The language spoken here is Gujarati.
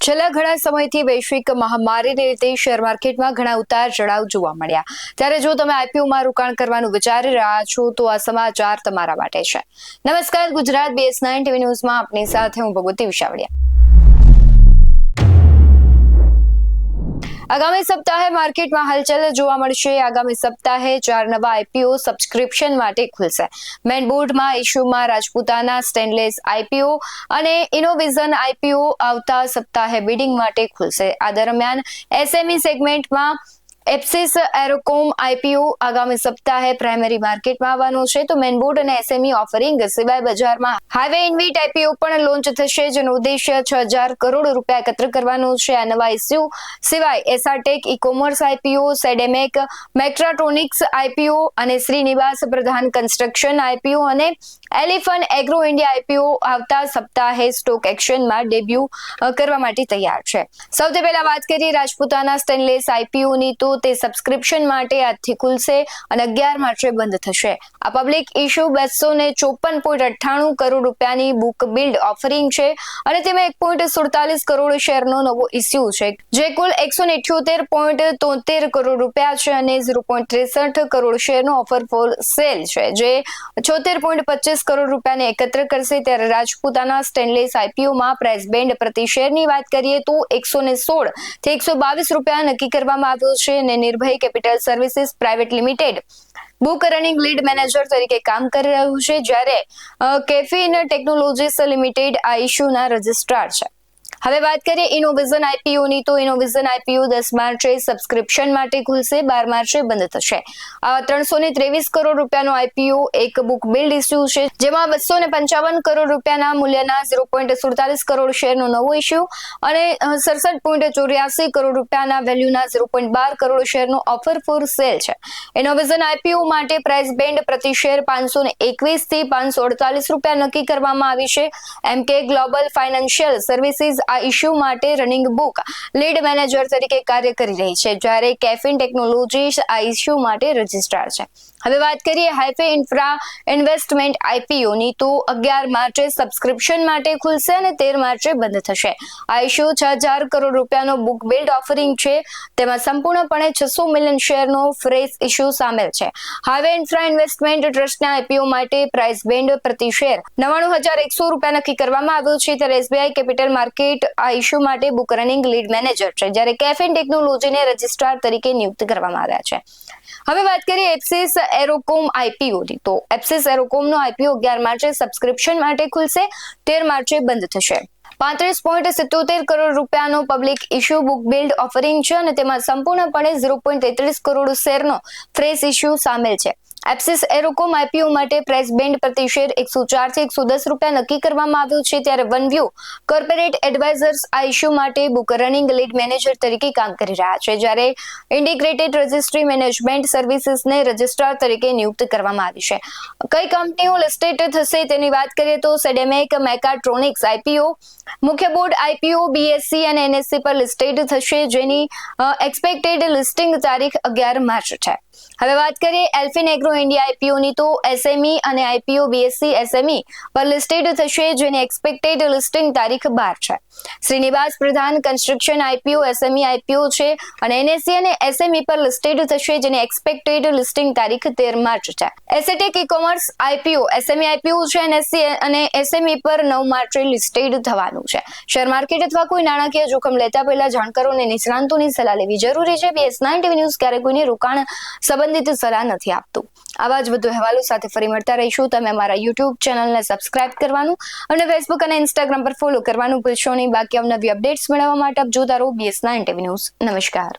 છેલ્લા ઘણા સમયથી વૈશ્વિક મહામારીને લીધે શેર માર્કેટમાં ઘણા ઉતાર ચઢાવ જોવા મળ્યા. ત્યારે જો તમે આઈપીઓમાં રોકાણ કરવાનું વિચારી રહ્યા છો તો આ સમાચાર તમારા માટે છે. નમસ્કાર, ગુજરાત BS9 TV ન્યૂઝમાં આપની સાથે હું ભગવતી વિશાવડિયા. આગામી સપ્તાહે માર્કેટમાં હલચલ જોવા મળશે. આગામી સપ્તાહે 4 નવા આઈપીઓ સબસ્ક્રિપ્શન માટે ખુલશે. મેઇન બોર્ડમાં ઇશ્યુમાં રાજપૂતાના સ્ટેનલેસ આઈપીઓ અને ઇનોવિઝન આઈપીઓ આવતા સપ્તાહે બિડિંગ માટે ખુલશે. આ દરમિયાન એસએમઈ સેગમેન્ટમાં એપ્સિસ એરોકોમ આઈપીઓ આગામી સપ્તાહે પ્રાઇમરી માર્કેટમાં આવવાનો છે. તો મેઇન બોર્ડ અને એસએમઈ ઓફરિંગ સિવાય બજારમાં હાઈવે ઇન્વિટ આઈપીઓ પણ લોન્ચ થશે, જેનો ઉદ્દેશ્ય 6,000 કરોડ રૂપિયા એકત્ર કરવાનો છે. આ નવા ઇસ્યુ સિવાય એસઆરટેક ઈ-કોમર્સ આઈપીઓ, સેડેમેક મેક્ટ્રાટ્રોનિક્સ આઈપીઓ અને શ્રીનિવાસ પ્રધાન કન્સ્ટ્રક્શન આઈપીઓ અને એલિફન્ટ એગ્રો ઇન્ડિયા આઈપીઓ આવતા સપ્તાહે સ્ટોક એક્સચેન્જમાં ડેબ્યુ કરવા માટે તૈયાર છે. સૌથી પહેલા વાત કરીએ રાજપૂતાના સ્ટેનલેસ આઈપીઓની, તો તે સબસ્ક્રિપ્શન માટે આજથી ખુલશે અને 11 માર્ચે બંધ થશે. આ પબ્લિક ઇશ્યુ 254.98 કરોડ રૂપિયાની બુક બિલ્ડ ઓફરિંગ છે અને તેમાં 1.47 કરોડ શેરનો નવો ઇસ્યુ છે, જે કુલ 178.73 કરોડ રૂપિયા છે અને 0.63 કરોડ શેરનો ઓફર ફોર સેલ છે, જે 76.25 કરોડ રૂપિયાને એકત્ર કરશે. ત્યારે રાજપૂતાના સ્ટેનલેસ આઈપીઓમાં પ્રાઇસ બેન્ડ પ્રતિ શેરની વાત કરીએ તો 116 થી 122 રૂપિયા નક્કી કરવામાં આવ્યો છે અને Nirbhay capital services private limited book running lead manager તરીકે કામ કરી રહ્યું છે, જ્યારે કેફીન ટેકનોલોજીસ લિમિટેડ આ ઇશ્યુના રજિસ્ટ્રાર છે. હવે વાત કરીએ ઇનોવિઝન આઈપીઓની, તો ઇનોવિઝન આઈપીઓ 10 માર્ચે સબસ્ક્રિપ્શન માટે ખુલશે, 12 માર્ચે બંધ થશે. આ 323 કરોડ રૂપિયાનો આઈપીઓ એક બુક બિલ્ડ ઇસ્યુ છે, જેમાં 255 કરોડ રૂપિયાના મૂલ્યના 0.47 કરોડ શેરનો નવો ઇસ્યુ અને 67.84 કરોડ રૂપિયાના વેલ્યુના 0.12 કરોડ શેરનો ઓફર ફોર સેલ છે. ઇનોવિઝન આઈપીઓ માટે પ્રાઇસ બેન્ડ પ્રતિ શેર 521 થી 548 રૂપિયા નક્કી કરવામાં આવી છે. એમકે ગ્લોબલ ફાઇનાન્શિયલ સર્વિસીસ આ ઇશ્યુ માટે રનિંગ બુક લીડ મેનેજર તરીકે કાર્ય કરી રહી છે, જ્યારે કેફીન ટેકનોલોજીસ આ ઇશ્યુ માટે રજિસ્ટ્રાર છે. હવે વાત કરીએ હાઈફે ઇન્ફ્રા ઇન્વેસ્ટમેન્ટ આઈપીઓની, તો 11 માર્ચે સબસ્ક્રિપ્શન માટે ખુલશે અને 13 માર્ચે બંધ થશે. આ ઇશ્યુ 6,000 કરોડ રૂપિયાનો બુક બિલ્ડ ઓફરિંગ છે, તેમાં સંપૂર્ણપણે 600 મિલિયન શેરનો ફ્રેશ ઇશ્યુ સામેલ છે. હાઈવે ઇન્ફ્રા ઇન્વેસ્ટમેન્ટ ટ્રસ્ટના આઈપીઓ માટે પ્રાઇસ બેન્ડ પ્રતિ શેર 99,100 રૂપિયા નક્કી કરવામાં આવ્યો છે. ત્યારે એસબીઆઈ કેપિટલ માર્કેટ આ ઇશ્યુ માટે બુક રનિંગ લીડ મેનેજર છે, જ્યારે કેફીન ટેકનોલોજીને રજિસ્ટ્રાર તરીકે નિયુક્ત કરવામાં આવ્યા છે. હવે વાત કરીએ એપ્સિસ એરોકોમ આઈપીઓની, તો એપ્સિસ એરોકોમનો આઈપીઓ 11 માર્ચે સબસ્ક્રિપ્શન માટે ખુલશે, 13 માર્ચે બંધ થશે. 35.77 કરોડ રૂપિયાનો public issue book build offering છે અને તેમાં સંપૂર્ણપણે 0.33 કરોડ શેરનો ફ્રેશ ઇશ્યુ સામેલ છે. એપ્સિસ એરોકોમ આઈપીઓ માટે પ્રાઇસ બેન્ડ પ્રતિ શેર 104 થી 110 રૂપિયા નક્કી કરવામાં આવ્યું છે. ત્યારે વનવ્યુ કોર્પોરેટ એડવાઇઝર્સ આ ઇશ્યુ માટે બુક રનિંગ લીડ મેનેજર તરીકે કામ કરી રહ્યા છે, જ્યારે ઇન્ટિગ્રેટેડ રજિસ્ટ્રી મેનેજમેન્ટ સર્વિસીસને રજિસ્ટ્રાર તરીકે નિયુક્ત કરવામાં આવી છે. કઈ કંપનીઓ લિસ્ટેડ થશે તેની વાત કરીએ તો સેડેમેક મેક્ટ્રાટ્રોનિક્સ આઈપીઓ મુખ્ય બોર્ડ આઈપીઓ બીએસસી અને એનએસસી પર લિસ્ટેડ થશે, જેની એક્સપેક્ટેડ લિસ્ટિંગ તારીખ 11 માર્ચ છે. હવે વાત કરીએ એલ્ફિન એગ્રો ઇન્ડિયા આઈપીઓની, તો એસએમઈ અને આઈપીઓ બીએસસી એસએમઈ પર લિસ્ટેડ થશે, જેની એક્સપેક્ટેડ લિસ્ટિંગ તારીખ 12 છે. શ્રીનિવાસ પ્રધાન કન્સ્ટ્રક્શન આઈપીઓ એસએમઈ આઈપીઓ છે અને એનએસસી અને એસએમઈ પર લિસ્ટેડ થશે, જેની એક્સપેક્ટેડ લિસ્ટિંગ તારીખ 13 માર્ચ છે. એસએટેક ઈ-કોમર્સ આઈપીઓ એસએમઈ આઈપીઓ છે, એનએસસી અને એસએમઈ પર 9 માર્ચે લિસ્ટેડ થવાનું છે. શેર માર્કેટ અથવા કોઈ નાણાકીય જોખમ લેતા પહેલા જાણકારો અને નિષ્ણાંતોની સલાહ લેવી જરૂરી છે. BS9 TV ન્યૂઝ ક્યારે કોઈને રોકાણ સંબંધિત સલાહ નથી આપતું. આવા જ વધુ અહેવાલો સાથે ફરી મળતા રહીશું. તમે અમારા YouTube ચેનલને સબસ્ક્રાઇબ કરવાનું અને Facebook અને Instagram પર ફોલો કરવાનું ભૂલશો નહીં. બાકી અવનવી અપડેટ્સ મેળવવા માટે આપ જોતા રહો BS9 TV ન્યૂઝ. નમસ્કાર.